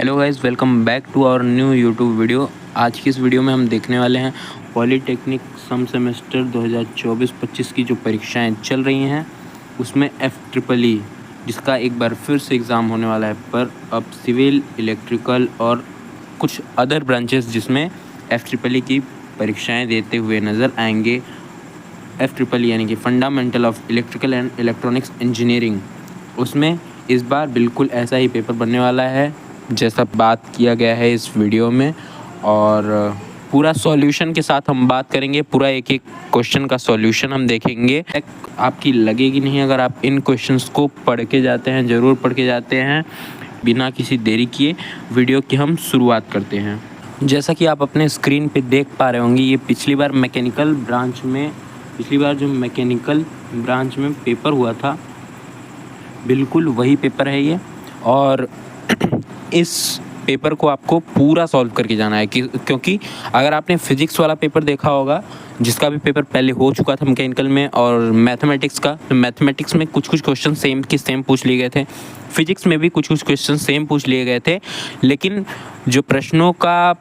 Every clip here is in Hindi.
Hello guys, welcome back to our new YouTube video. आज की इस वीडियो में हम देखने वाले हैं पॉलीटेक्निक सम सेमेस्टर 2024-25 की जो परीक्षाएं चल रही हैं उसमें FEEE जिसका एक बार फिर से एग्ज़ाम होने वाला है, पर अब सिविल, इलेक्ट्रिकल और कुछ अदर ब्रांचेस जिसमें FEEE की परीक्षाएं देते हुए नज़र आएंगे। FEEE यानी कि fundamental of electrical and electronics engineering, उसमें इस बार बिल्कुल ऐसा ही पेपर बनने वाला है जैसा बात किया गया है इस वीडियो में, और पूरा सॉल्यूशन के साथ हम बात करेंगे। पूरा एक एक क्वेश्चन का सॉल्यूशन हम देखेंगे। आपकी लगेगी नहीं अगर आप इन क्वेश्चंस को पढ़ के जाते हैं, ज़रूर पढ़ के जाते हैं। बिना किसी देरी किए वीडियो की हम शुरुआत करते हैं। जैसा कि आप अपने स्क्रीन पे देख पा रहे होंगे, ये पिछली बार मैकेनिकल ब्रांच में पेपर हुआ था, बिल्कुल वही पेपर है ये। और इस पेपर को आपको पूरा सॉल्व करके जाना है क्योंकि अगर आपने फिजिक्स वाला पेपर देखा होगा, जिसका भी पेपर पहले हो चुका था मैकेनिकल में, और मैथमेटिक्स का, तो मैथमेटिक्स में कुछ क्वेश्चन सेम पूछ लिए गए थे। फिजिक्स में भी कुछ क्वेश्चन सेम पूछ लिए गए थे, लेकिन जो प्रश्नों का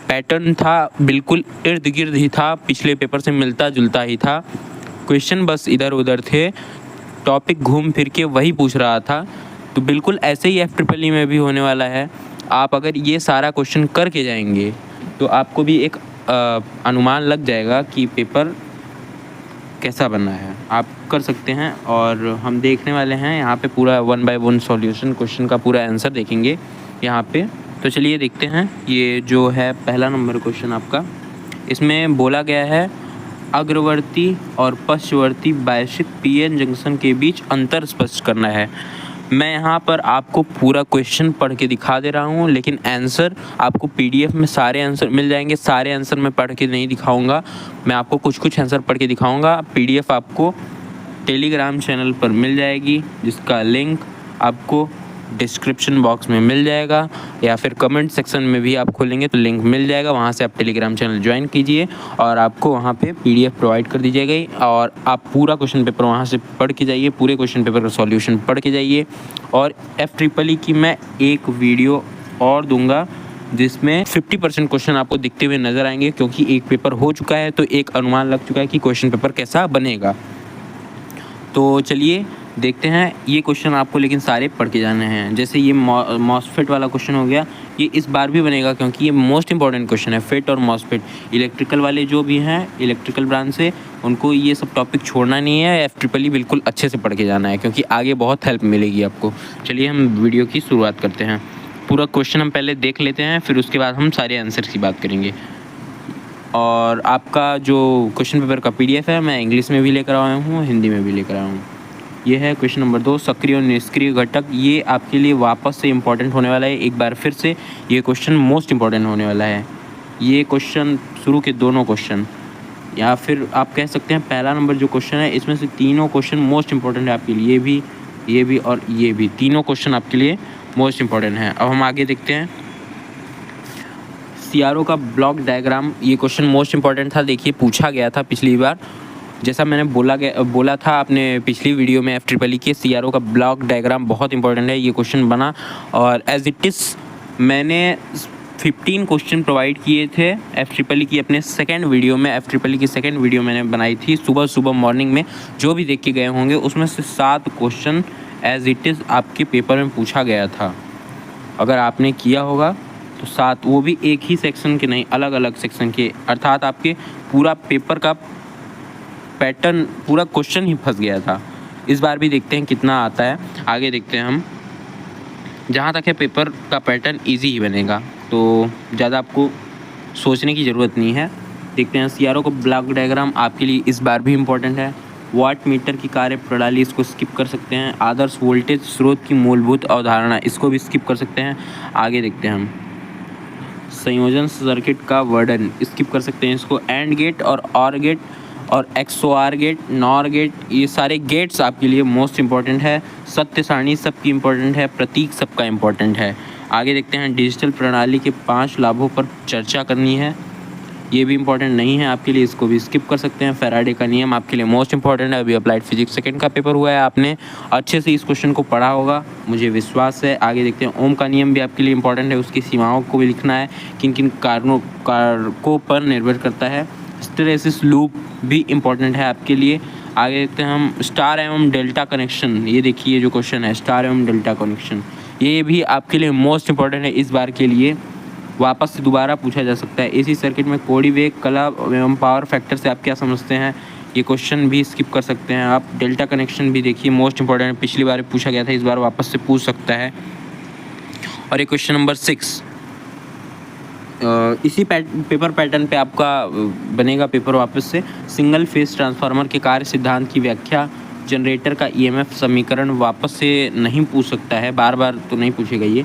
पैटर्न था बिल्कुल इर्द गिर्द ही था, पिछले पेपर से मिलता जुलता ही था। क्वेश्चन बस इधर उधर थे, टॉपिक घूम फिर के वही पूछ रहा था। तो बिल्कुल ऐसे ही FEEE में भी होने वाला है। आप अगर ये सारा क्वेश्चन करके जाएंगे तो आपको भी एक अनुमान लग जाएगा कि पेपर कैसा बनना है, आप कर सकते हैं। और हम देखने वाले हैं यहाँ पे पूरा 1 बाय 1 सॉल्यूशन, क्वेश्चन का पूरा आंसर देखेंगे यहाँ पे। तो चलिए देखते हैं। ये जो है पहला नंबर क्वेश्चन आपका, इसमें बोला गया है अग्रवर्ती और पश्चवर्ती बायसिक PN जंक्शन के बीच अंतर स्पष्ट करना है। मैं यहाँ पर आपको पूरा क्वेश्चन पढ़ के दिखा दे रहा हूँ, लेकिन आंसर आपको PDF में सारे आंसर मिल जाएंगे। सारे आंसर मैं पढ़ के नहीं दिखाऊंगा, मैं आपको कुछ आंसर पढ़ के दिखाऊंगा। PDF आपको टेलीग्राम चैनल पर मिल जाएगी, जिसका लिंक आपको डिस्क्रिप्शन बॉक्स में मिल जाएगा, या फिर कमेंट सेक्शन में भी आप खोलेंगे तो लिंक मिल जाएगा। वहाँ से आप टेलीग्राम चैनल ज्वाइन कीजिए और आपको वहाँ पे PDF प्रोवाइड कर दी जाएगी, और आप पूरा क्वेश्चन पेपर वहाँ से पढ़ के जाइए, पूरे क्वेश्चन पेपर का सॉल्यूशन पढ़ के जाइए। और FEEE की मैं एक वीडियो और दूंगा जिसमें 50% क्वेश्चन आपको दिखते हुए नज़र आएंगे, क्योंकि एक पेपर हो चुका है तो एक अनुमान लग चुका है कि क्वेश्चन पेपर कैसा बनेगा। तो चलिए देखते हैं ये क्वेश्चन आपको, लेकिन सारे पढ़ के जाने हैं। जैसे ये मॉसफेट वाला क्वेश्चन हो गया, ये इस बार भी बनेगा क्योंकि ये मोस्ट इंपॉर्टेंट क्वेश्चन है। फेट और मॉसफेट, इलेक्ट्रिकल वाले जो भी हैं इलेक्ट्रिकल ब्रांच से, उनको ये सब टॉपिक छोड़ना नहीं है। FEEE बिल्कुल अच्छे से पढ़ के जाना है क्योंकि आगे बहुत हेल्प मिलेगी आपको। चलिए हम वीडियो की शुरुआत करते हैं। पूरा क्वेश्चन हम पहले देख लेते हैं, फिर उसके बाद हम सारे आंसर की बात करेंगे। और आपका जो क्वेश्चन पेपर का PDF है, मैं इंग्लिश में भी लेकर आया हूँ, हिंदी में भी लेकर आया हूँ। ये है क्वेश्चन नंबर 2, सक्रिय और निष्क्रिय घटक। ये आपके लिए वापस से इम्पॉर्टेंट होने वाला है, एक बार फिर से ये क्वेश्चन मोस्ट इम्पॉर्टेंट होने वाला है। ये क्वेश्चन शुरू के दोनों क्वेश्चन, या फिर आप कह सकते हैं पहला नंबर जो क्वेश्चन है, इसमें से तीनों क्वेश्चन मोस्ट इम्पॉर्टेंट है आपके लिए। ये भी और ये भी, तीनों क्वेश्चन आपके लिए मोस्ट इम्पॉर्टेंट हैं। अब हम आगे देखते हैं। CRO का ब्लॉक डायग्राम, ये क्वेश्चन मोस्ट इम्पॉर्टेंट था। देखिए पूछा गया था पिछली बार, जैसा मैंने बोला था आपने पिछली वीडियो में FEEE के CRO का ब्लॉक डायग्राम बहुत इंपॉर्टेंट है। ये क्वेश्चन बना, और एज इट इज़ मैंने 15 क्वेश्चन प्रोवाइड किए थे FEEE की अपने सेकंड वीडियो में। FEEE की सेकंड वीडियो मैंने बनाई थी सुबह मॉर्निंग में, जो भी देख के गए होंगे उसमें से 7 क्वेश्चन एज इट इज़ आपके पेपर में पूछा गया था। अगर आपने किया होगा तो 7, वो भी एक ही सेक्शन के नहीं, अलग अलग सेक्शन के, अर्थात आपके पूरा पेपर का पैटर्न, पूरा क्वेश्चन ही फंस गया था। इस बार भी देखते हैं कितना आता है, आगे देखते हैं हम। जहाँ तक है पेपर का पैटर्न इजी ही बनेगा, तो ज़्यादा आपको सोचने की ज़रूरत नहीं है। देखते हैं CRO को ब्लॉक डायग्राम आपके लिए इस बार भी इम्पोर्टेंट है। वाट मीटर की कार्य प्रणाली, इसको स्किप कर सकते हैं। आदर्श वोल्टेज स्रोत की मूलभूत अवधारणा, इसको भी स्किप कर सकते हैं। आगे देखते हैं हम। संयोजन सर्किट का वर्णन, स्किप कर सकते हैं इसको। एंड गेट और OR गेट और XOR गेट, NOR गेट, ये सारे गेट्स आपके लिए मोस्ट इंपॉर्टेंट है। सत्य सारणी सबकी इंपॉर्टेंट है, प्रतीक सबका इंपॉर्टेंट है। आगे देखते हैं। डिजिटल प्रणाली के 5 लाभों पर चर्चा करनी है। ये भी इंपॉर्टेंट नहीं है आपके लिए, इसको भी स्किप कर सकते हैं। फैराडे का नियम आपके लिए मोस्ट इंपॉर्टेंट है। अभी अप्लाइड फिजिक्स सेकंड का पेपर हुआ है, आपने अच्छे से इस क्वेश्चन को पढ़ा होगा, मुझे विश्वास है। आगे देखते हैं। ओम का नियम भी आपके लिए इंपॉर्टेंट है, उसकी सीमाओं को भी लिखना है, किन किन कारकों पर निर्भर करता है। हिस्टैरिसीस लूप भी इम्पॉर्टेंट है आपके लिए। आगे देखते हैं हम। स्टार एवं डेल्टा कनेक्शन, ये देखिए जो क्वेश्चन है स्टार एवं डेल्टा कनेक्शन, ये भी आपके लिए मोस्ट इंपॉर्टेंट है। इस बार के लिए वापस से दोबारा पूछा जा सकता है। एसी सर्किट में कोडी वेग, कला एवं पावर फैक्टर से आप क्या समझते हैं, ये क्वेश्चन भी स्किप कर सकते हैं आप। डेल्टा कनेक्शन भी देखिए मोस्ट इंपॉर्टेंट, पिछली बार पूछा गया था, इस बार वापस से पूछ सकता है। और ये क्वेश्चन नंबर 6 इसी पेपर पैटर्न पे आपका बनेगा पेपर वापस से। सिंगल फेज ट्रांसफार्मर के कार्य सिद्धांत की व्याख्या, जनरेटर का ईएमएफ समीकरण वापस से नहीं पूछ सकता है, बार बार तो नहीं पूछेगा ये।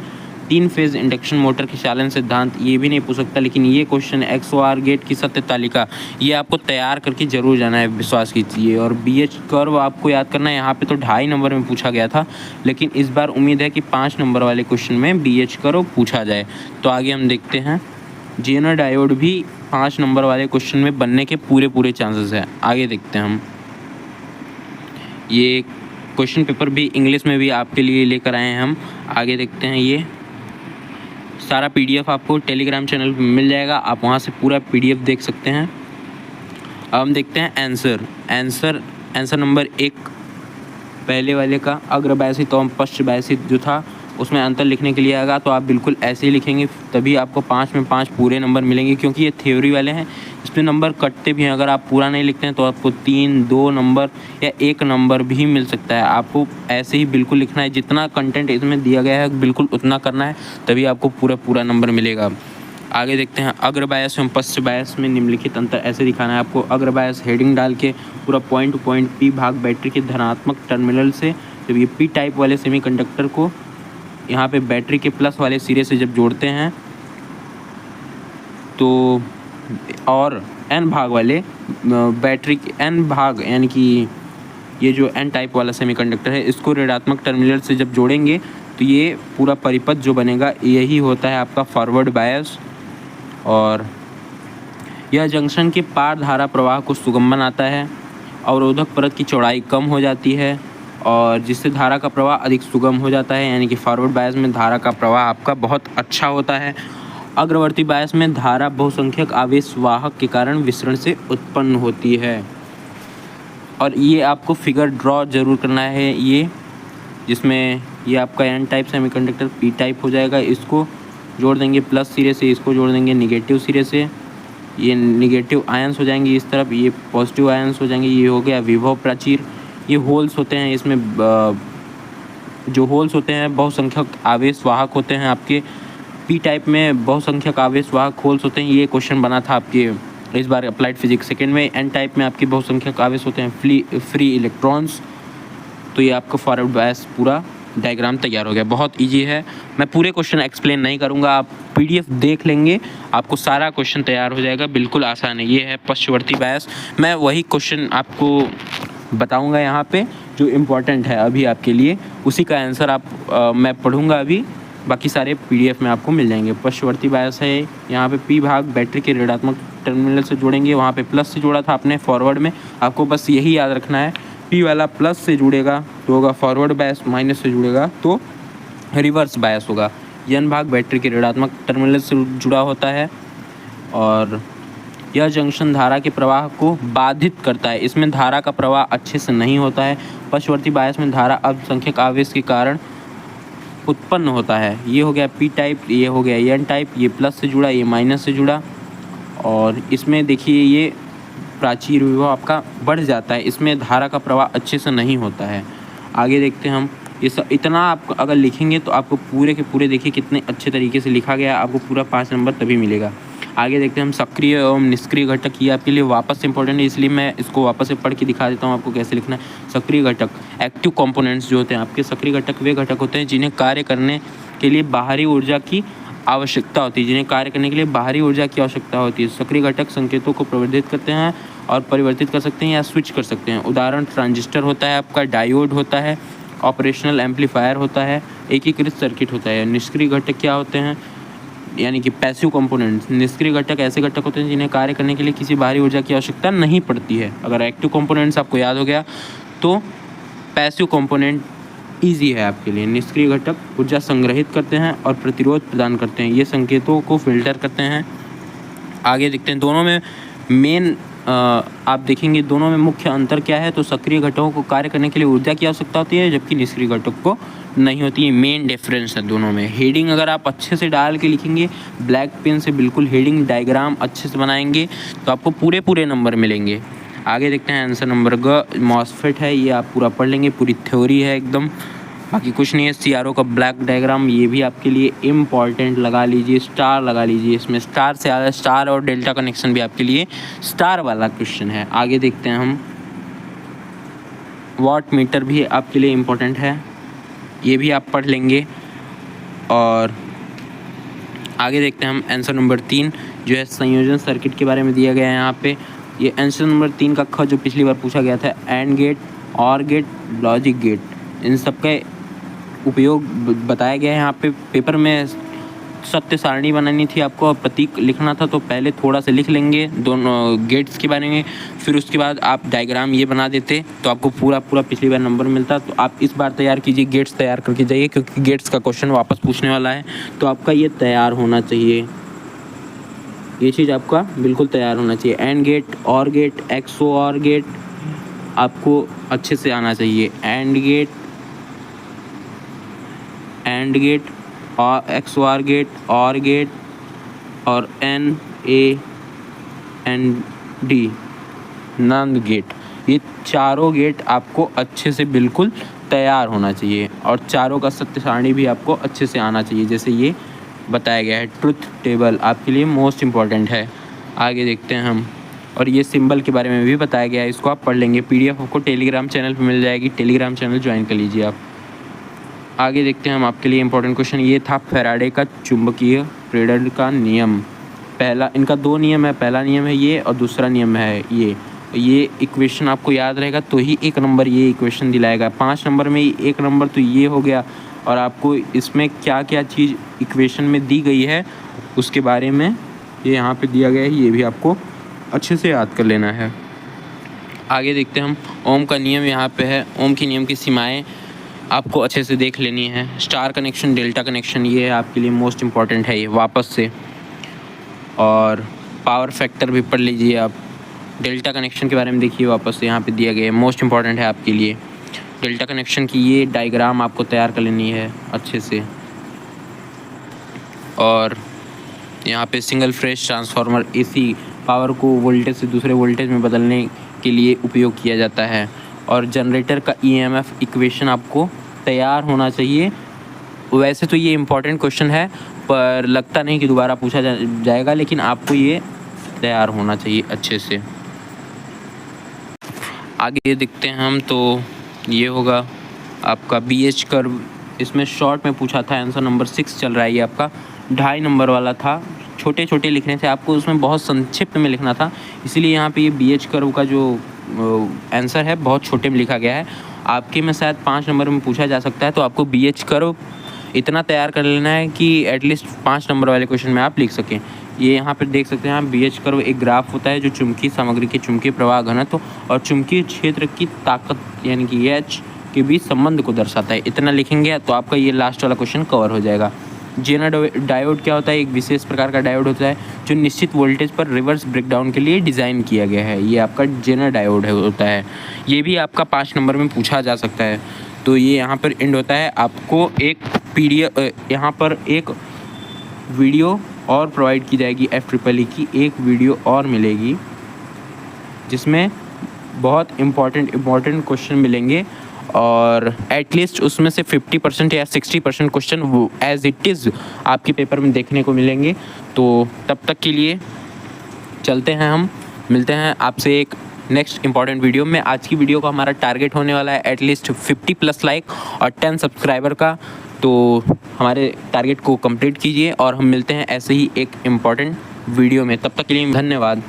3 फेज इंडक्शन मोटर की चालन सिद्धांत, ये भी नहीं पूछ सकता। लेकिन ये क्वेश्चन XOR गेट की सत्य तालिका, ये आपको तैयार करके जरूर जाना है, विश्वास कीजिए। और BH कर्व आपको याद करना है, यहाँ पे तो 2.5 नंबर में पूछा गया था, लेकिन इस बार उम्मीद है कि 5 नंबर वाले क्वेश्चन में BH कर्व पूछा जाए। तो आगे हम देखते हैं। जेनर डायोड भी 5 नंबर वाले क्वेश्चन में बनने के पूरे चांसेस हैं। आगे देखते हैं हम। ये क्वेश्चन पेपर भी इंग्लिश में भी आपके लिए लेकर आए हैं हम। आगे देखते हैं। ये सारा PDF आपको टेलीग्राम चैनल पर मिल जाएगा, आप वहाँ से पूरा PDF देख सकते हैं। अब हम देखते हैं आंसर नंबर 1 पहले वाले का। अग्रबायसित एवं पश्चबायसित जो था उसमें अंतर लिखने के लिए आएगा, तो आप बिल्कुल ऐसे ही लिखेंगे, तभी आपको 5 में 5 पूरे नंबर मिलेंगे। क्योंकि ये थ्योरी वाले हैं, इसमें नंबर कटते भी हैं। अगर आप पूरा नहीं लिखते हैं तो आपको 3, 2 नंबर या 1 नंबर भी मिल सकता है। आपको ऐसे ही बिल्कुल लिखना है, जितना कंटेंट इसमें दिया गया है बिल्कुल उतना करना है, तभी आपको पूरा नंबर मिलेगा। आगे देखते हैं। अग्रबायस एवं पश्च बायस में निम्नलिखित अंतर ऐसे दिखाना है आपको। अग्रबायस हेडिंग डाल के पूरा पॉइंट टू पॉइंट P भाग बैटरी के धनात्मक टर्मिनल से, जब ये P टाइप वाले सेमीकंडक्टर को यहाँ पे बैटरी के प्लस वाले सिरे से जब जोड़ते हैं तो, और N भाग वाले बैटरी के N भाग, यानी कि ये जो N टाइप वाला सेमीकंडक्टर है, इसको ऋणात्मक टर्मिनल से जब जोड़ेंगे तो ये पूरा परिपथ जो बनेगा यही होता है आपका फॉरवर्ड बायस। और यह जंक्शन के पार धारा प्रवाह को सुगम बनाता है। अवरोधक परत की चौड़ाई कम हो जाती है और जिससे धारा का प्रवाह अधिक सुगम हो जाता है, यानी कि फॉरवर्ड बायस में धारा का प्रवाह आपका बहुत अच्छा होता है। अग्रवर्ती बायस में धारा बहुसंख्यक आवेश वाहक के कारण विसरण से उत्पन्न होती है। और ये आपको फिगर ड्रॉ जरूर करना है, ये जिसमें ये आपका N type semiconductor P type हो जाएगा, इसको जोड़ देंगे प्लस सिरे से, इसको जोड़ देंगे निगेटिव सिरे से, ये निगेटिव आयंस हो जाएंगे इस तरफ, ये पॉजिटिव आयंस हो जाएंगे। ये हो गया विभव प्राचीर। ये होल्स होते हैं, इसमें जो होल्स होते हैं बहुसंख्यक आवेश वाहक होते हैं आपके। P टाइप में बहुसंख्यक आवेश वाहक होल्स होते हैं। ये क्वेश्चन बना था आपके इस बार अप्लाइड फिजिक्स सेकेंड में। N टाइप में आपके बहुसंख्यक आवेश होते हैं फ्री इलेक्ट्रॉन्स। तो ये आपका फॉरवर्ड बायस पूरा डायग्राम तैयार हो गया। बहुत इजी है, मैं पूरे क्वेश्चन एक्सप्लेन नहीं करूँगा, आप PDF देख लेंगे, आपको सारा क्वेश्चन तैयार हो जाएगा, बिल्कुल आसान है। ये है पश्चवर्ती बायस। मैं वही क्वेश्चन आपको बताऊंगा यहाँ पे जो इम्पोर्टेंट है अभी आपके लिए, उसी का आंसर मैं पढ़ूंगा अभी, बाकी सारे PDF में आपको मिल जाएंगे। पश्चवर्ती बायस है, यहाँ पे P भाग बैटरी के ऋणात्मक टर्मिनल से जोड़ेंगे, वहाँ पे प्लस से जोड़ा था आपने फॉरवर्ड में, आपको बस यही याद रखना है। P वाला प्लस से जुड़ेगा तो होगा फॉरवर्ड बायस, माइनस से जुड़ेगा तो रिवर्स बायस होगा। N भाग बैटरी के ऋणात्मक टर्मिनल से जुड़ा होता है और यह जंक्शन धारा के प्रवाह को बाधित करता है, इसमें धारा का प्रवाह अच्छे से नहीं होता है। पश्चवर्ती बायस में धारा अल्पसंख्यक आवेश के कारण उत्पन्न होता है। ये हो गया P टाइप, ये हो गया N टाइप, ये प्लस से जुड़ा, ये माइनस से जुड़ा। और इसमें देखिए ये प्राचीर विभव आपका बढ़ जाता है, इसमें धारा का प्रवाह अच्छे से नहीं होता है। आगे देखते हैं हम। ये सब इतना आप अगर लिखेंगे तो आपको पूरे के पूरे देखिए कितने अच्छे तरीके से लिखा गया है, आपको पूरा 5 नंबर तभी मिलेगा। आगे देखते हैं हम। सक्रिय एवं निष्क्रिय घटक, ये आपके लिए वापस से इंपॉर्टेंट है, इसलिए मैं इसको वापस से पढ़ के दिखा देता हूँ आपको कैसे लिखना है। सक्रिय घटक, एक्टिव कंपोनेंट्स जो होते हैं आपके, सक्रिय घटक वे घटक होते हैं जिन्हें कार्य करने के लिए बाहरी ऊर्जा की आवश्यकता होती है, जिन्हें कार्य करने के लिए बाहरी ऊर्जा की आवश्यकता होती है। सक्रिय घटक संकेतों को प्रवर्धित करते हैं और परिवर्तित कर सकते हैं या स्विच कर सकते हैं। उदाहरण ट्रांजिस्टर होता है आपका, डायोड होता है, ऑपरेशनल एम्पलीफायर होता है, एकीकृत सर्किट होता है। निष्क्रिय घटक क्या होते हैं? यानी कि पैसिव कंपोनेंट्स। निष्क्रिय घटक ऐसे घटक होते हैं जिन्हें कार्य करने के लिए किसी बाहरी ऊर्जा की आवश्यकता नहीं पड़ती है। अगर एक्टिव कंपोनेंट्स आपको याद हो गया तो पैसिव कंपोनेंट ईजी है आपके लिए। निष्क्रिय घटक ऊर्जा संग्रहित करते हैं और प्रतिरोध प्रदान करते हैं, ये संकेतों को फिल्टर करते हैं। आगे देखते हैं दोनों में मेन आप देखेंगे दोनों में मुख्य अंतर क्या है। तो सक्रिय घटकों को कार्य करने के लिए ऊर्जा की आवश्यकता होती है, जबकि निष्क्रिय घटक को नहीं होती है। मेन डिफरेंस है दोनों में। हेडिंग अगर आप अच्छे से डाल के लिखेंगे, ब्लैक पेन से बिल्कुल हेडिंग डायग्राम अच्छे से बनाएंगे तो आपको पूरे नंबर मिलेंगे। आगे देखते हैं आंसर नंबर ग। मॉसफेट है, ये आप पूरा पढ़ लेंगे, पूरी थ्योरी है एकदम, बाकी कुछ नहीं है। सीआरओ का ब्लैक डायग्राम ये भी आपके लिए इम्पॉर्टेंट, लगा लीजिए, स्टार लगा लीजिए। इसमें स्टार से ज़्यादा स्टार और डेल्टा कनेक्शन भी आपके लिए स्टार वाला क्वेश्चन है। आगे देखते हैं हम, वाट मीटर भी आपके लिए इम्पोर्टेंट है, ये भी आप पढ़ लेंगे। और आगे देखते हैं हम आंसर नंबर 3 जो है संयोजन सर्किट के बारे में दिया गया है यहाँ पे। ये आंसर नंबर 3 का ख जो पिछली बार पूछा गया था, एंड गेट, और गेट, लॉजिक गेट, इन सब का उपयोग बताया गया है यहाँ पे। पेपर में सत्य सारणी बनानी थी आपको और प्रतीक लिखना था, तो पहले थोड़ा सा लिख लेंगे दोनों गेट्स के बारे में, फिर उसके बाद आप डायग्राम ये बना देते तो आपको पूरा पिछली बार नंबर मिलता। तो आप इस बार तैयार कीजिए, गेट्स तैयार करके जाइए, क्योंकि गेट्स का क्वेश्चन वापस पूछने वाला है, तो आपका ये तैयार होना चाहिए, ये चीज़ आपका बिल्कुल तैयार होना चाहिए। एंड गेट, और गेट, एक्सो और गेट आपको अच्छे से आना चाहिए। एंड गेट, और XOR गेट, और गेट, और NAND नंद गेट, ये चारों गेट आपको अच्छे से बिल्कुल तैयार होना चाहिए। और चारों का सत्य सारणी भी आपको अच्छे से आना चाहिए, जैसे ये बताया गया है। ट्रुथ टेबल आपके लिए मोस्ट इम्पॉर्टेंट है। आगे देखते हैं हम, और ये सिंबल के बारे में भी बताया गया है, इसको आप पढ़ लेंगे। PDF आपको टेलीग्राम चैनल पे मिल जाएगी, टेलीग्राम चैनल ज्वाइन कर लीजिए आप। आगे देखते हैं हम, आपके लिए इम्पोर्टेंट क्वेश्चन ये था, फैराडे का चुंबकीय प्रेरण का नियम। पहला, इनका 2 नियम है, पहला नियम है ये और दूसरा नियम है ये इक्वेशन आपको याद रहेगा तो ही 1 नंबर ये इक्वेशन दिलाएगा। 5 नंबर में 1 नंबर तो ये हो गया, और आपको इसमें क्या क्या चीज़ इक्वेशन में दी गई है उसके बारे में ये यहाँ पे दिया गया है, ये भी आपको अच्छे से याद कर लेना है। आगे देखते हैं हम, ओम का नियम यहाँ पे है। ओम के नियम की सीमाएं आपको अच्छे से देख लेनी है। स्टार कनेक्शन, डेल्टा कनेक्शन, ये आपके लिए मोस्ट इम्पॉर्टेंट है ये वापस से। और पावर फैक्टर भी पढ़ लीजिए आप। डेल्टा कनेक्शन के बारे में देखिए वापस से, यहाँ पे दिया गया है, मोस्ट इम्पॉर्टेंट है आपके लिए। डेल्टा कनेक्शन की ये डायग्राम आपको तैयार कर लेनी है अच्छे से। और यहाँ पे single phase transformer AC power को वोल्टेज से दूसरे वोल्टेज में बदलने के लिए उपयोग किया जाता है। और जनरेटर का EMF इक्वेशन आपको तैयार होना चाहिए। वैसे तो ये इम्पॉर्टेंट क्वेश्चन है, पर लगता नहीं कि दोबारा पूछा जाएगा, लेकिन आपको ये तैयार होना चाहिए अच्छे से। आगे देखते हैं हम, तो ये होगा आपका BH कर्व। इसमें शॉर्ट में पूछा था, आंसर नंबर 6 चल रहा है, ये आपका 2.5 नंबर वाला था। छोटे छोटे लिखने थे आपको, उसमें बहुत संक्षिप्त में लिखना था, इसीलिए यहाँ पे ये BH कर्व का जो आंसर है बहुत छोटे में लिखा गया है। आपके में शायद 5 नंबर में पूछा जा सकता है, तो आपको BH कर्व इतना तैयार कर लेना है कि एटलीस्ट 5 नंबर वाले क्वेश्चन में आप लिख सकें। ये यहाँ पर देख सकते हैं आप, BH कर्व एक ग्राफ होता है जो चुंबकीय सामग्री के चुंबकीय प्रवाह घनत्व और चुंबकीय क्षेत्र की ताकत यानी कि H के बीच संबंध को दर्शाता है। इतना लिखेंगे तो आपका ये लास्ट वाला क्वेश्चन कवर हो जाएगा। जेनर डायोड क्या होता है? एक विशेष प्रकार का डायोड होता है जो निश्चित वोल्टेज पर रिवर्स ब्रेकडाउन के लिए डिज़ाइन किया गया है। ये आपका जेनर डायोड होता है। ये भी आपका 5 नंबर में पूछा जा सकता है। तो ये यहाँ पर एंड होता है। आपको एक PDF यहाँ पर एक वीडियो और प्रोवाइड की जाएगी, FEEE की एक वीडियो और मिलेगी जिसमें बहुत इम्पॉर्टेंट क्वेश्चन मिलेंगे और एटलीस्ट उसमें से 50% या 60% क्वेश्चन एज इट इज़ आपके पेपर में देखने को मिलेंगे। तो तब तक के लिए चलते हैं, हम मिलते हैं आपसे एक नेक्स्ट इंपॉर्टेंट वीडियो में। आज की वीडियो का हमारा टारगेट होने वाला है एटलीस्ट 50+ लाइक और 10 सब्सक्राइबर का। तो हमारे टारगेट को कंप्लीट कीजिए और हम मिलते हैं ऐसे ही एक इम्पॉर्टेंट वीडियो में। तब तक के लिए धन्यवाद।